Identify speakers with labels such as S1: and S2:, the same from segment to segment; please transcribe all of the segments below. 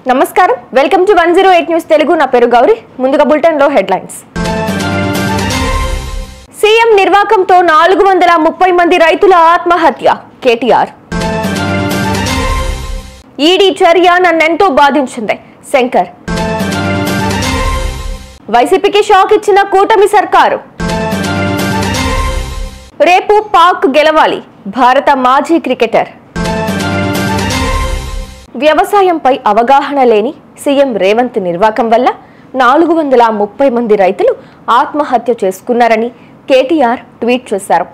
S1: నమస్కారం, welcome to 108 news Telugu. నా పేరు గౌరీ. ముందుగా బులెటిన్ లో హెడ్లైన్స్. సీఎం నిర్వాకంతో 430 మంది రైతుల ఆత్మహత్య. కేటీఆర్. ఈడీ చర్య నన్నెంతో బాధించింది. శంకర్. వైసీపీకి షాక్ ఇచ్చిన కూటమి సర్కారు. రేపు పాక్ గెలవాలి. భారత మాజీ క్రికెటర్. వ్యవసాయంపై అవగాహన లేని సీఎం రేవంత్ నిర్వాకం వల్ల 430 మంది రైతులు ఆత్మహత్య చేసుకున్నారని కేటీఆర్ ట్వీట్ చేశారు.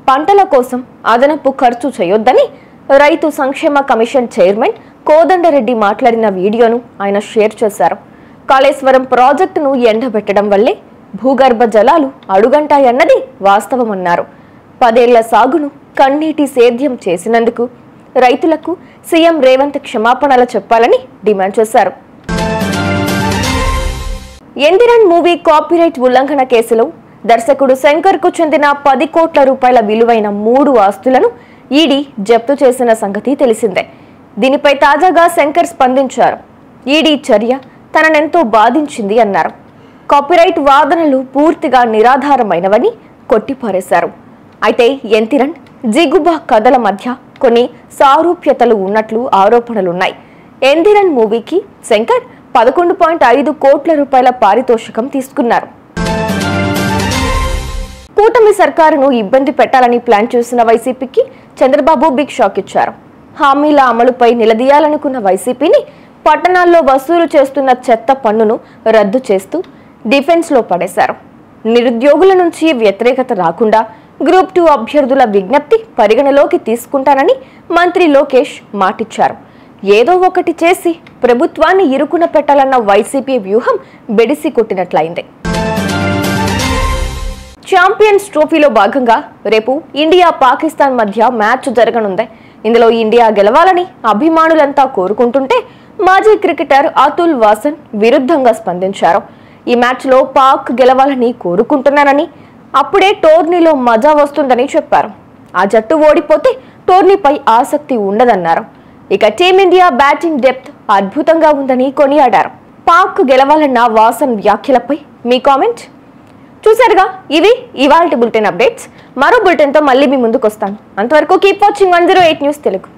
S1: పంటల కోసం అదనపు ఖర్చు చేయొద్దని రైతు సంక్షేమ కమిషన్ చైర్మన్ కోదండరెడ్డి మాట్లాడిన వీడియోను ఆయన షేర్ చేశారు. కాళేశ్వరం ప్రాజెక్టును ఎండబెట్టడం వల్లే భూగర్భ జలాలు అడుగంటాయన్నది వాస్తవమన్నారు. 10 ఏళ్ల సాగును కన్నీటి సేద్యం చేసినందుకు రైతులకు సీఎం రేవంత్ క్షమాపణలు చెప్పాలని డిమాండ్ చేశారు. ఎందిరన్ మూవీ కాపీరైట్ ఉల్లంఘన కేసులో దర్శకుడు శంకర్ కు చెందిన 10 కోట్ల రూపాయల విలువైన 3 ఆస్తులను ఈడీ జప్తు చేసిన సంగతి తెలిసిందే. దీనిపై తాజాగా శంకర్ స్పందించారు. ఈడీ చర్య తననెంతో బాధించింది అన్నారు. కాపీరైట్ వాదనలు పూర్తిగా నిరాధారమైనవని కొట్టిపారేశారు. అయితే ఎంతిరన్, జిగుబా కథల మధ్య కొన్ని సారూప్యతలు ఉన్నట్లు ఆరోపణలున్నాయి. ఎందిరన్ మూవీకి శంకర్ 11.5 కోట్ల రూపాయల పారితోషికం తీసుకున్నారు. కూటమి సర్కారును ఇబ్బంది పెట్టాలని ప్లాన్ చేసిన వైసీపీకి చంద్రబాబు బిగ్ షాక్ ఇచ్చారు. హామీల అమలుపై నిలదీయాలనుకున్న వైసీపీని పట్టణాల్లో వసూలు చేస్తున్న చెత్త పన్నును రద్దు చేస్తూ డిఫెన్స్ లో పడేశారు. నిరుద్యోగుల నుంచి వ్యతిరేకత రాకుండా గ్రూప్ 2 అభ్యర్థుల విజ్ఞప్తి పరిగణలోకి తీసుకుంటానని మంత్రి లోకేష్ మాటిచ్చారు. ఏదో ఒకటి చేసి ప్రభుత్వాన్ని ఇరుకున పెట్టాలన్న వైసీపీ వ్యూహం బెడిసి కొట్టినట్లయింది. ఛాంపియన్స్ ట్రోఫీలో భాగంగా రేపు ఇండియా పాకిస్తాన్ మధ్య మ్యాచ్ జరగనుంది. ఇందులో ఇండియా గెలవాలని అభిమానులంతా కోరుకుంటుంటే మాజీ క్రికెటర్ అతుల్ వాసన్ విరుద్ధంగా స్పందించారు. ఈ మ్యాచ్లో పాక్ గెలవాలని కోరుకుంటున్నానని, అప్పుడే టోర్నీలో మజా వస్తుందని చెప్పారు. ఆ జట్టు ఓడిపోతే టోర్నీపై ఆసక్తి ఉండదన్నారు. ఇక టీమిండియా బ్యాటింగ్ డెప్త్ అద్భుతంగా ఉందని కొనియాడారు. పాక్ గెలవాలన్న వాసన్ వ్యాఖ్యలపై మీ కామెంట్? చూసారుగా, ఇవి ఇవాల్టి బులెటిన్ అప్డేట్స్. మరో బులెటిన్ తో మళ్ళీ మీ ముందుకు వస్తాను. అంతవరకు కీప్ వాచింగ్ 108 న్యూస్ తెలుగు.